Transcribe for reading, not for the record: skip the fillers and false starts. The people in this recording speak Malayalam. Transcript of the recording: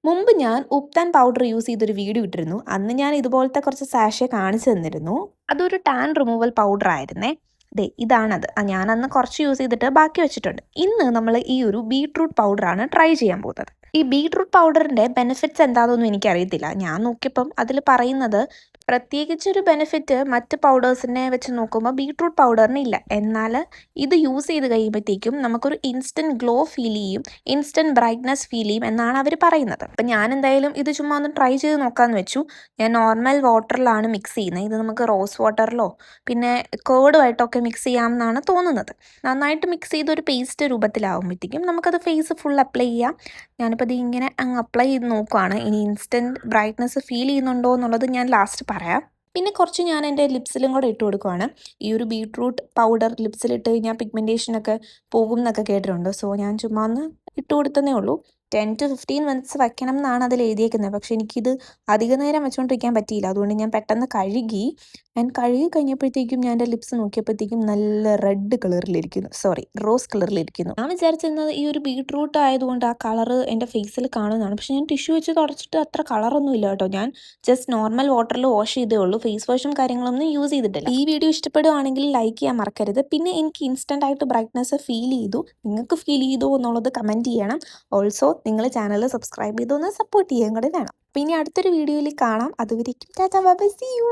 മുമ്പ് ഞാൻ ഉപ്താൻ പൗഡർ യൂസ് ചെയ്തൊരു വീഡിയോ ഇട്ടിരുന്നു. അന്ന് ഞാൻ ഇതുപോലത്തെ കുറച്ച് സാഷെ കാണിച്ചു തന്നിരുന്നു. അതൊരു ടാൻ റിമൂവൽ പൗഡർ ആയിരുന്നേ. ദേ ഇതാണത്. ഞാനന്ന് കുറച്ച് യൂസ് ചെയ്തിട്ട് ബാക്കി വെച്ചിട്ടുണ്ട്. ഇന്ന് നമ്മൾ ഈ ഒരു ബീട്രൂട്ട് പൗഡറാണ് ട്രൈ ചെയ്യാൻ പോകുന്നത്. ഈ ബീട്രൂട്ട് പൗഡറിൻ്റെ ബെനിഫിറ്റ്സ് എന്താണെന്നൊന്നും എനിക്കറിയത്തില്ല. ഞാൻ നോക്കിയപ്പം അതിൽ പറയുന്നത് പ്രത്യേകിച്ചൊരു ബെനിഫിറ്റ് മറ്റ് പൗഡേഴ്സിനെ വെച്ച് നോക്കുമ്പോൾ ബീട്രൂട്ട് പൗഡറിന് ഇല്ല. എന്നാൽ ഇത് യൂസ് ചെയ്ത് കഴിയുമ്പോഴത്തേക്കും നമുക്കൊരു ഇൻസ്റ്റൻറ്റ് ഗ്ലോ ഫീൽ ചെയ്യും, ഇൻസ്റ്റൻറ്റ് ബ്രൈറ്റ്നസ് ഫീൽ ചെയ്യും എന്നാണ് അവർ പറയുന്നത്. അപ്പം ഞാൻ എന്തായാലും ഇത് ചുമ്മാ ഒന്ന് ട്രൈ ചെയ്ത് നോക്കാമെന്ന് വെച്ചു. ഞാൻ നോർമൽ വാട്ടറിലാണ് മിക്സ് ചെയ്യുന്നത്. ഇത് നമുക്ക് റോസ് വാട്ടറിലോ പിന്നെ കേർഡുമായിട്ടൊക്കെ മിക്സ് ചെയ്യാമെന്നാണ് തോന്നുന്നത്. നന്നായിട്ട് മിക്സ് ചെയ്ത് ഒരു പേസ്റ്റ് രൂപത്തിലാവുമ്പോഴത്തേക്കും നമുക്കത് ഫേസ് ഫുൾ അപ്ലൈ ചെയ്യാം. ഞാനിപ്പോൾ ഇത് ഇങ്ങനെ അങ്ങ് അപ്ലൈ ചെയ്ത് നോക്കുവാണ്. ഇനി ഇൻസ്റ്റൻറ്റ് ബ്രൈറ്റ്നസ് ഫീൽ ചെയ്യുന്നുണ്ടോ എന്നുള്ളത് ഞാൻ ലാസ്റ്റ് പറയാം. പിന്നെ കുറച്ച് ഞാൻ എൻ്റെ ലിപ്സിലും കൂടെ ഇട്ട് കൊടുക്കുവാണ്. ഈ ഒരു ബീട്രൂട്ട് പൗഡർ ലിപ്സിലിട്ട് കഴിഞ്ഞാൽ പിഗ്മെൻറ്റേഷനൊക്കെ പോകും എന്നൊക്കെ കേട്ടിട്ടുണ്ട്. സോ ഞാൻ ചുമ്മാ ഒന്ന് ഇട്ട് കൊടുത്തതേ ഉള്ളൂ. 10 to 15 മിനിറ്റ്സ് വയ്ക്കണം എന്നാണ് അതിൽ എഴുതിയേക്കുന്നത്. പക്ഷേ എനിക്കിത് അധിക നേരം വെച്ചുകൊണ്ടിരിക്കാൻ പറ്റിയില്ല. അതുകൊണ്ട് ഞാൻ പെട്ടെന്ന് കഴുകി. ഞാൻ കഴുകി കഴിഞ്ഞപ്പോഴത്തേക്കും ഞാൻ എൻ്റെ ലിപ്സ് നോക്കിയപ്പോഴത്തേക്കും നല്ല റെഡ് കളറിലിരിക്കുന്നു, സോറി റോസ് കളറിലിരിക്കുന്നു. ഞാൻ വിചാരിച്ചിരുന്നത് ഈ ഒരു ബീട്രൂട്ട് ആയതുകൊണ്ട് ആ കളറ് എൻ്റെ ഫേസിൽ കാണുന്നതാണ്. പക്ഷേ ഞാൻ ടിഷ്യൂ വെച്ച് തുടച്ചിട്ട് അത്ര കളറൊന്നും ഇല്ല കേട്ടോ. ഞാൻ ജസ്റ്റ് നോർമൽ വാട്ടറിൽ വാഷ് ചെയ്തേ ഉള്ളൂ. ഫേസ് വാഷും കാര്യങ്ങളൊന്നും യൂസ് ചെയ്തിട്ടില്ല. ഈ വീഡിയോ ഇഷ്ടപ്പെടുവാണെങ്കിൽ ലൈക്ക് ചെയ്യാൻ മറക്കരുത്. പിന്നെ എനിക്ക് ഇൻസ്റ്റൻ്റ് ആയിട്ട് ബ്രൈറ്റ്നസ് ഫീൽ ചെയ്തു. നിങ്ങൾക്ക് ഫീൽ ചെയ്തു എന്നുള്ളത് കമൻറ്റ് ചെയ്യണം. ഓൾസോ നിങ്ങൾ ചാനൽ സബ്സ്ക്രൈബ് ചെയ്തൊന്ന് സപ്പോർട്ട് ചെയ്യാൻ കൂടെ വേണം. പിന്നെ അടുത്തൊരു വീഡിയോയിൽ കാണാം. അതുവരേക്കും tata bye bye, see U.